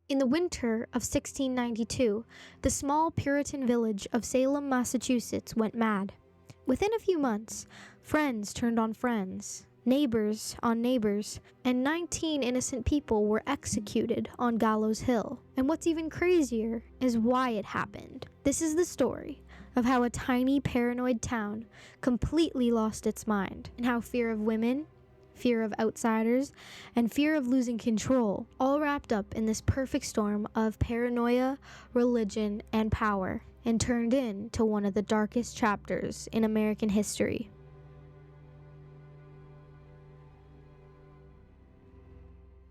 In the winter of 1692, the small Puritan village of Salem, Massachusetts went mad. Within a few months, friends turned on friends, neighbors on neighbors, and 19 innocent people were executed on Gallows Hill. And what's even crazier is why it happened. This is the story of how a tiny paranoid town completely lost its mind, and how fear of women, fear of outsiders, and fear of losing control, all wrapped up in this perfect storm of paranoia, religion, and power, and turned into one of the darkest chapters in American history.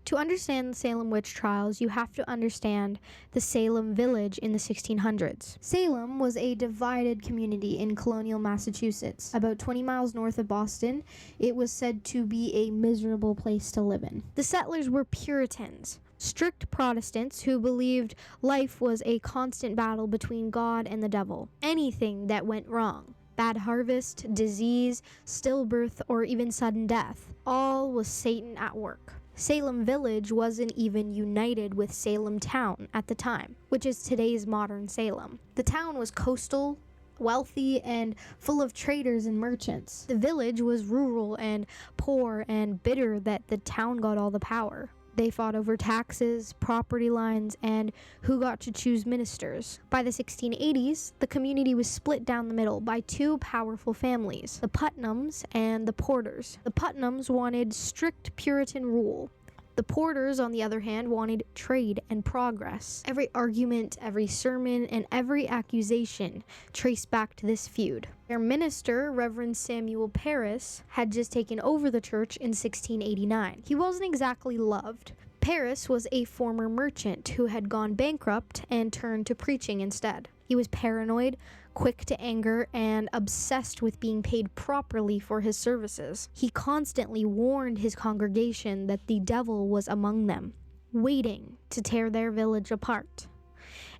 To understand the Salem witch trials, you have to understand the Salem village in the 1600s. Salem was a divided community in colonial Massachusetts. About 20 miles north of Boston, it was said to be a miserable place to live in. The settlers were Puritans, strict Protestants who believed life was a constant battle between God and the devil. Anything that went wrong, bad harvest, disease, stillbirth, or even sudden death, all was Satan at work. Salem Village wasn't even united with Salem Town at the time, which is today's modern Salem. The town was coastal, wealthy, and full of traders and merchants. The village was rural and poor and bitter that the town got all the power. They fought over taxes, property lines, and who got to choose ministers. By the 1680s, the community was split down the middle by two powerful families, the Putnams and the Porters. The Putnams wanted strict Puritan rule. The Porters, on the other hand, wanted trade and progress. Every argument, every sermon, and every accusation traced back to this feud. Their minister, Reverend Samuel Parris, had just taken over the church in 1689. He wasn't exactly loved. Parris was a former merchant who had gone bankrupt and turned to preaching instead. He was paranoid, quick to anger, and obsessed with being paid properly for his services. He constantly warned his congregation that the devil was among them, waiting to tear their village apart.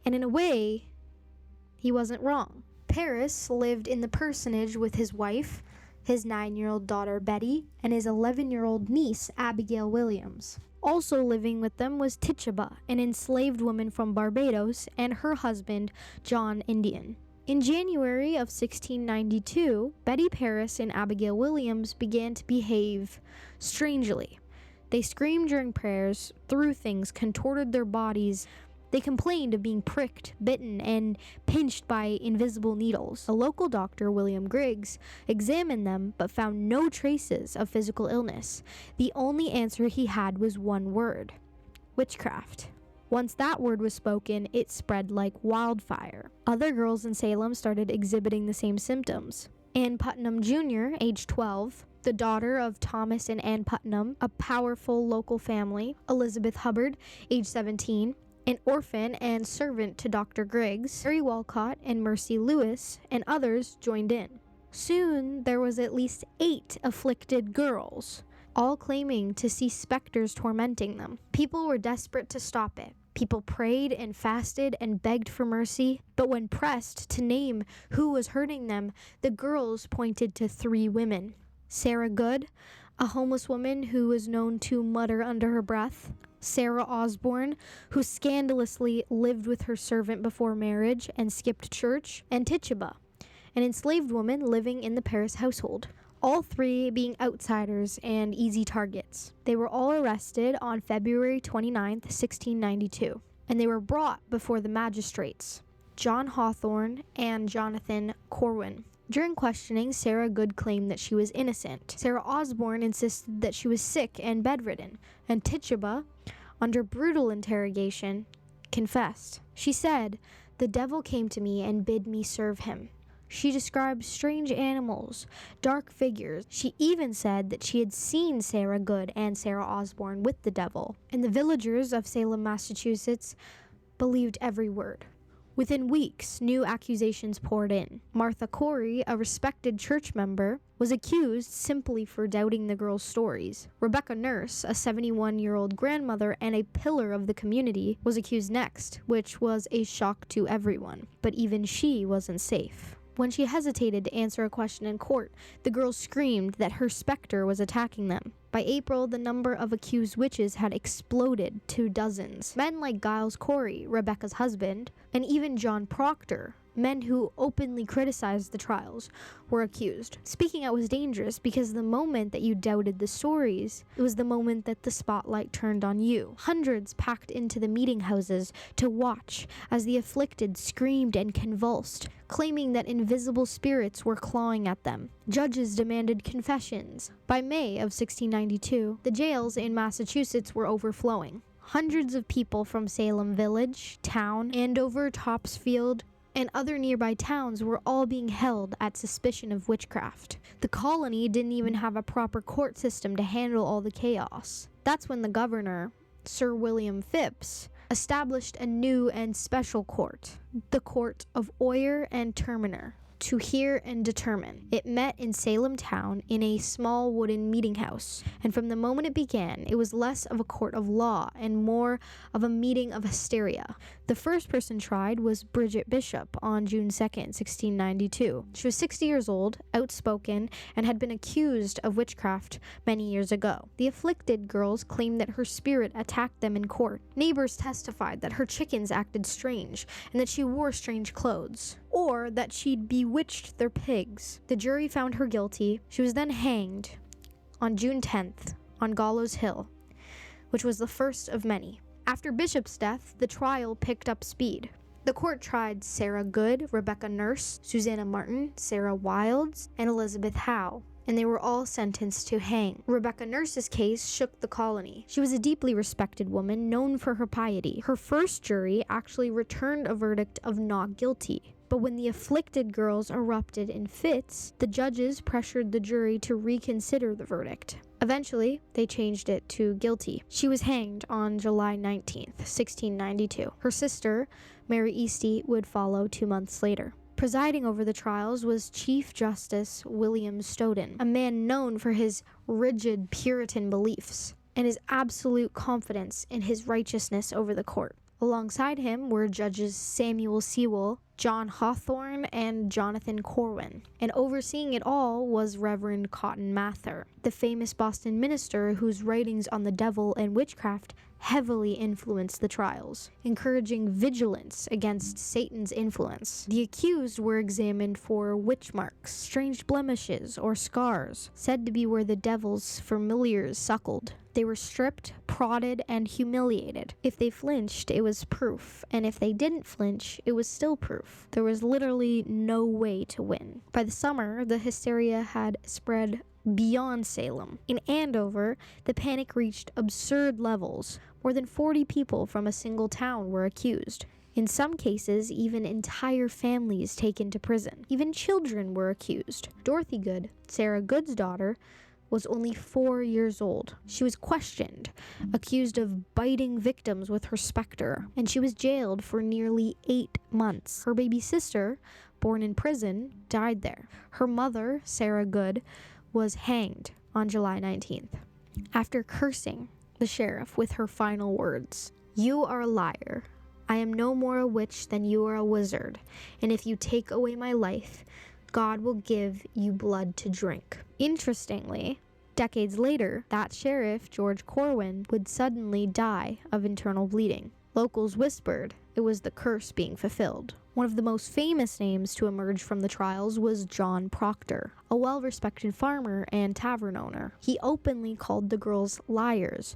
And in a way, he wasn't wrong. Parris lived in the parsonage with his wife, his 9-year-old daughter Betty, and his 11-year-old niece Abigail Williams. Also living with them was Tituba, an enslaved woman from Barbados, and her husband, John Indian. In January of 1692, Betty Parris and Abigail Williams began to behave strangely. They screamed during prayers, threw things, contorted their bodies. They complained of being pricked, bitten, and pinched by invisible needles. A local doctor, William Griggs, examined them but found no traces of physical illness. The only answer he had was one word: witchcraft. Once that word was spoken, it spread like wildfire. Other girls in Salem started exhibiting the same symptoms. Ann Putnam Jr., age 12, the daughter of Thomas and Ann Putnam, a powerful local family. Elizabeth Hubbard, age 17, an orphan and servant to Dr. Griggs. Mary Walcott and Mercy Lewis and others joined in. Soon, there was at least 8 afflicted girls, all claiming to see specters tormenting them. People were desperate to stop it. People prayed and fasted and begged for mercy, but when pressed to name who was hurting them, the girls pointed to 3 women. Sarah Good, a homeless woman who was known to mutter under her breath. Sarah Osborne, who scandalously lived with her servant before marriage and skipped church. And Tituba, an enslaved woman living in the Parris household. All 3 being outsiders and easy targets. They were all arrested on February 29th, 1692, and they were brought before the magistrates, John Hawthorne and Jonathan Corwin. During questioning, Sarah Good claimed that she was innocent. Sarah Osborne insisted that she was sick and bedridden, and Tituba, under brutal interrogation, confessed. She said, "The devil came to me and bid me serve him." She described strange animals, dark figures. She even said that she had seen Sarah Good and Sarah Osborne with the devil. And the villagers of Salem, Massachusetts, believed every word. Within weeks, new accusations poured in. Martha Corey, a respected church member, was accused simply for doubting the girls' stories. Rebecca Nurse, a 71-year-old grandmother and a pillar of the community, was accused next, which was a shock to everyone. But even she wasn't safe. When she hesitated to answer a question in court, the girls screamed that her specter was attacking them. By April, the number of accused witches had exploded to dozens. Men like Giles Corey, Rebecca's husband, and even John Proctor, men who openly criticized the trials, were accused. Speaking out was dangerous because the moment that you doubted the stories, it was the moment that the spotlight turned on you. Hundreds packed into the meeting houses to watch as the afflicted screamed and convulsed, claiming that invisible spirits were clawing at them. Judges demanded confessions. By May of 1692, the jails in Massachusetts were overflowing. Hundreds of people from Salem Village, Town, Andover, Topsfield, and other nearby towns were all being held at suspicion of witchcraft. The colony didn't even have a proper court system to handle all the chaos. That's when the governor, Sir William Phips, established a new and special court, the Court of Oyer and Terminer, to hear and determine. It met in Salem town in a small wooden meeting house, and from the moment it began, it was less of a court of law and more of a meeting of hysteria. The first person tried was Bridget Bishop on June 2nd, 1692. She was 60 years old, outspoken, and had been accused of witchcraft many years ago. The afflicted girls claimed that her spirit attacked them in court. Neighbors testified that her chickens acted strange and that she wore strange clothes, or that she'd bewitched their pigs. The jury found her guilty. She was then hanged on June 10th on Gallows Hill, which was the first of many. After Bishop's death, the trial picked up speed. The court tried Sarah Good, Rebecca Nurse, Susanna Martin, Sarah Wilds, and Elizabeth Howe, and they were all sentenced to hang. Rebecca Nurse's case shook the colony. She was a deeply respected woman known for her piety. Her first jury actually returned a verdict of not guilty. But when the afflicted girls erupted in fits, the judges pressured the jury to reconsider the verdict. Eventually, they changed it to guilty. She was hanged on July 19th, 1692. Her sister, Mary Eastie, would follow 2 months later. Presiding over the trials was Chief Justice William Stoughton, a man known for his rigid Puritan beliefs and his absolute confidence in his righteousness over the court. Alongside him were Judges Samuel Sewell, John Hawthorne, and Jonathan Corwin. And overseeing it all was Reverend Cotton Mather, the famous Boston minister whose writings on the devil and witchcraft heavily influenced the trials, encouraging vigilance against Satan's influence. The accused were examined for witch marks, strange blemishes, or scars, said to be where the devil's familiars suckled. They were stripped, prodded, and humiliated. If they flinched, it was proof, and if they didn't flinch, it was still proof. There was literally no way to win. By the summer, the hysteria had spread beyond Salem. In Andover, the panic reached absurd levels. More than 40 people from a single town were accused. In some cases, even entire families taken to prison. Even children were accused. Dorothy Good, Sarah Good's daughter, was only 4 years old. She was questioned, accused of biting victims with her specter, and she was jailed for nearly 8 months. Her baby sister, born in prison, died there. Her mother, Sarah Good, was hanged on July 19th after cursing the sheriff with her final words. "You are a liar. I am no more a witch than you are a wizard, and if you take away my life, God will give you blood to drink." Interestingly, decades later, that sheriff, George Corwin, would suddenly die of internal bleeding. Locals whispered it was the curse being fulfilled. One of the most famous names to emerge from the trials was John Proctor, a well-respected farmer and tavern owner. He openly called the girls liars,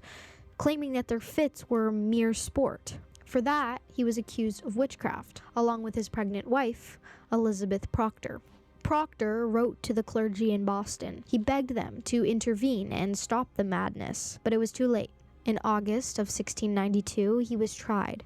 claiming that their fits were mere sport. For that, he was accused of witchcraft, along with his pregnant wife, Elizabeth Proctor. Proctor wrote to the clergy in Boston. He begged them to intervene and stop the madness, but it was too late. In August of 1692, he was tried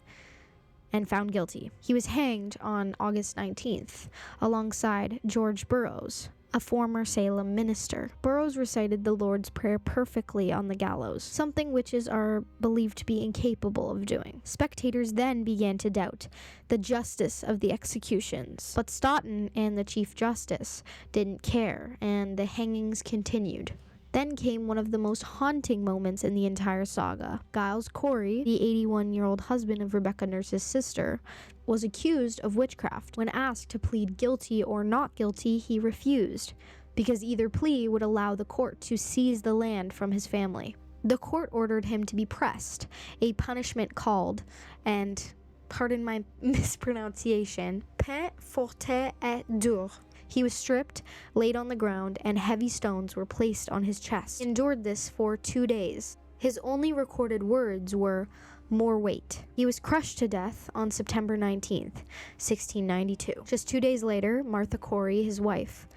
and found guilty. He was hanged on August 19th, alongside George Burroughs, a former Salem minister. Burroughs recited the Lord's Prayer perfectly on the gallows, something witches are believed to be incapable of doing. Spectators then began to doubt the justice of the executions, but Stoughton and the Chief Justice didn't care, and the hangings continued. Then came one of the most haunting moments in the entire saga. Giles Corey, the 81-year-old husband of Rebecca Nurse's sister, was accused of witchcraft. When asked to plead guilty or not guilty, he refused. because either plea would allow the court to seize the land from his family. The court ordered him to be pressed, a punishment called, and pardon my mispronunciation, pain forte et dur. He was stripped, laid on the ground, and heavy stones were placed on his chest. He endured this for 2 days. His only recorded words were, "More weight." He was crushed to death on September 19th, 1692. Just 2 days later, Martha Corey, his wife,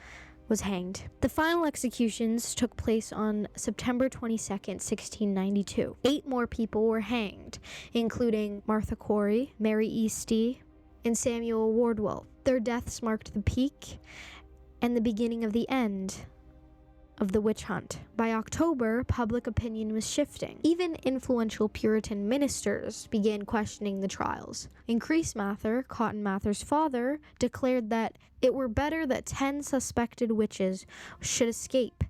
was hanged. The final executions took place on September 22nd, 1692. 8 more people were hanged, including Martha Corey, Mary Eastie, and Samuel Wardwell. Their deaths marked the peak and the beginning of the end of the witch hunt. By October, public opinion was shifting. Even influential Puritan ministers began questioning the trials. Increase Mather, Cotton Mather's father, declared that it were better that 10 suspected witches should escape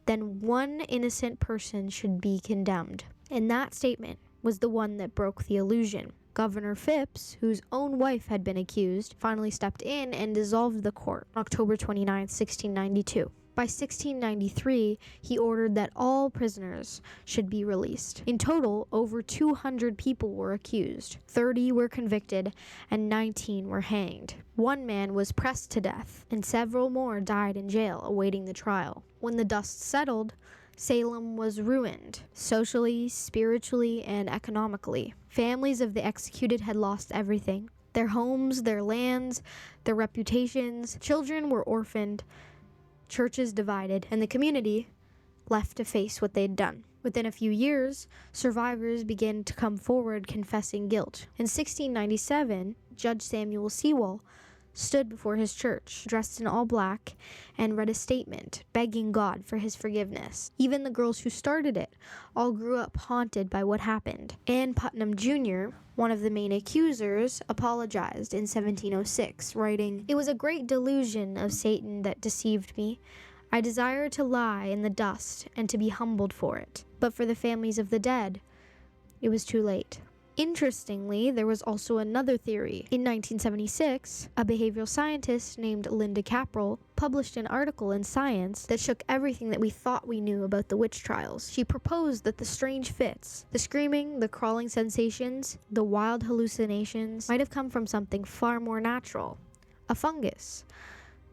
than 1 innocent person should be condemned. And that statement was the one that broke the illusion. Governor Phipps, whose own wife had been accused, finally stepped in and dissolved the court on October 29, 1692. By 1693, he ordered that all prisoners should be released. In total, over 200 people were accused. 30 were convicted, and 19 were hanged. 1 man was pressed to death, and several more died in jail awaiting the trial. When the dust settled, Salem was ruined, socially, spiritually, and economically. Families of the executed had lost everything. Their homes, their lands, their reputations. Children were orphaned, churches divided, and the community left to face what they'd done. Within a few years, survivors began to come forward confessing guilt. In 1697, Judge Samuel Sewall stood before his church, dressed in all black, and read a statement begging God for his forgiveness. Even the girls who started it all grew up haunted by what happened. Ann Putnam Jr., one of the main accusers, apologized in 1706, writing, "It was a great delusion of Satan that deceived me. I desire to lie in the dust and to be humbled for it. But for the families of the dead, it was too late." Interestingly, there was also another theory. In 1976, a behavioral scientist named Linda Caprell published an article in Science that shook everything that we thought we knew about the witch trials. She proposed that the strange fits, the screaming, the crawling sensations, the wild hallucinations might have come from something far more natural. A fungus.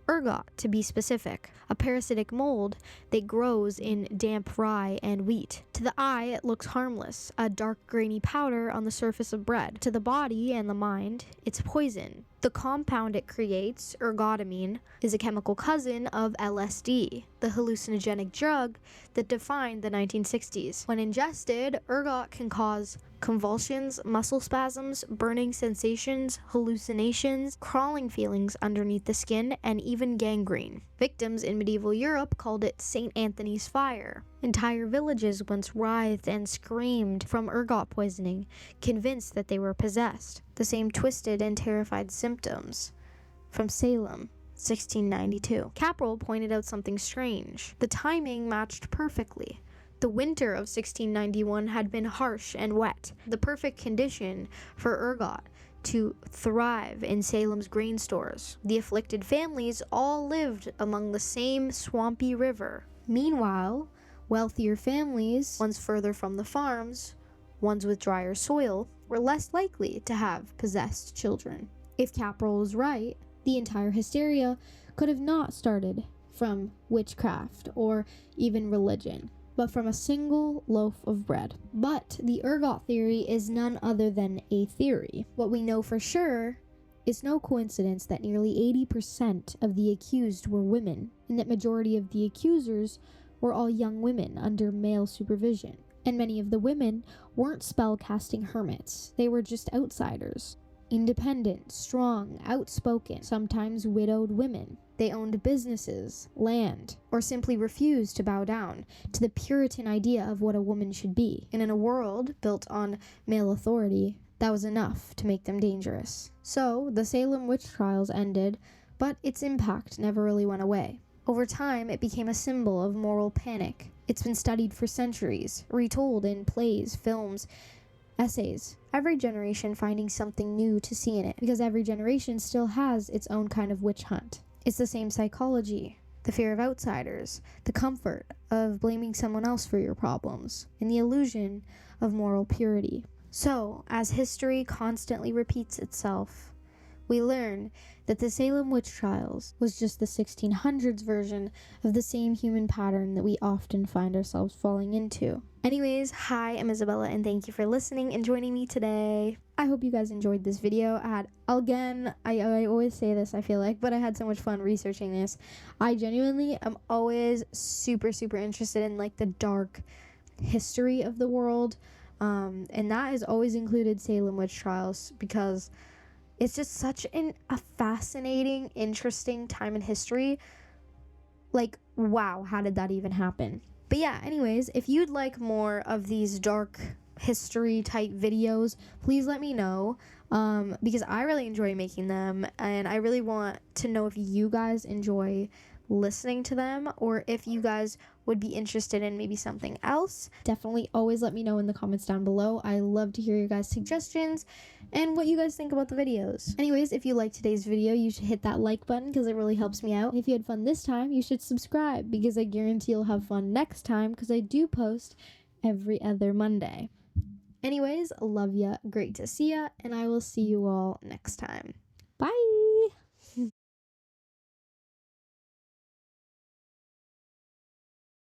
Ergot, to be specific, a parasitic mold that grows in damp rye and wheat. To the eye, it looks harmless, a dark grainy powder on the surface of bread. To the body and the mind, it's poison. The compound it creates, ergotamine, is a chemical cousin of LSD, the hallucinogenic drug that defined the 1960s. When ingested, ergot can cause convulsions, muscle spasms, burning sensations, hallucinations, crawling feelings underneath the skin, and even gangrene. Victims in medieval Europe called it St. Anthony's fire. Entire villages once writhed and screamed from ergot poisoning, convinced that they were possessed. The same twisted and terrified symptoms from Salem, 1692. Caprell pointed out something strange. The timing matched perfectly. The winter of 1691 had been harsh and wet, the perfect condition for ergot to thrive in Salem's grain stores. The afflicted families all lived along the same swampy river. Meanwhile, wealthier families, ones further from the farms, ones with drier soil, were less likely to have possessed children. If Caprell was right, the entire hysteria could have not started from witchcraft or even religion, but from a single loaf of bread. But the ergot theory is none other than a theory. What we know for sure is no coincidence that nearly 80% of the accused were women, and that majority of the accusers were all young women under male supervision. And many of the women weren't spell-casting hermits, they were just outsiders. Independent, strong, outspoken, sometimes widowed women. They owned businesses, land, or simply refused to bow down to the Puritan idea of what a woman should be. And in a world built on male authority, that was enough to make them dangerous. So, the Salem witch trials ended, but its impact never really went away. Over time, it became a symbol of moral panic. It's been studied for centuries, retold in plays, films, essays. Every generation finding something new to see in it, because every generation still has its own kind of witch hunt. It's the same psychology, the fear of outsiders, the comfort of blaming someone else for your problems, and the illusion of moral purity. So, as history constantly repeats itself, we learn that the Salem witch trials was just the 1600s version of the same human pattern that we often find ourselves falling into. Anyways, hi, I'm Isabella, and thank you for listening and joining me today. I hope you guys enjoyed this video. I always say this, I feel like, but I had so much fun researching this. I genuinely am always super interested in like the dark history of the world, and that has always included Salem witch trials because it's just such a fascinating, interesting time in history. Like, wow, how did that even happen? But yeah, anyways, if you'd like more of these dark history type videos, please let me know, because I really enjoy making them, and I really want to know if you guys enjoy listening to them, or if you guys would be interested in maybe something else. Definitely always let me know in the comments down below. I love to hear your guys' suggestions and what you guys think about the videos. Anyways, if you liked today's video, you should hit that like button because it really helps me out. And if you had fun this time, you should subscribe because I guarantee you'll have fun next time because I do post every other Monday. Anyways, love ya, great to see ya, and I will see you all next time. Bye!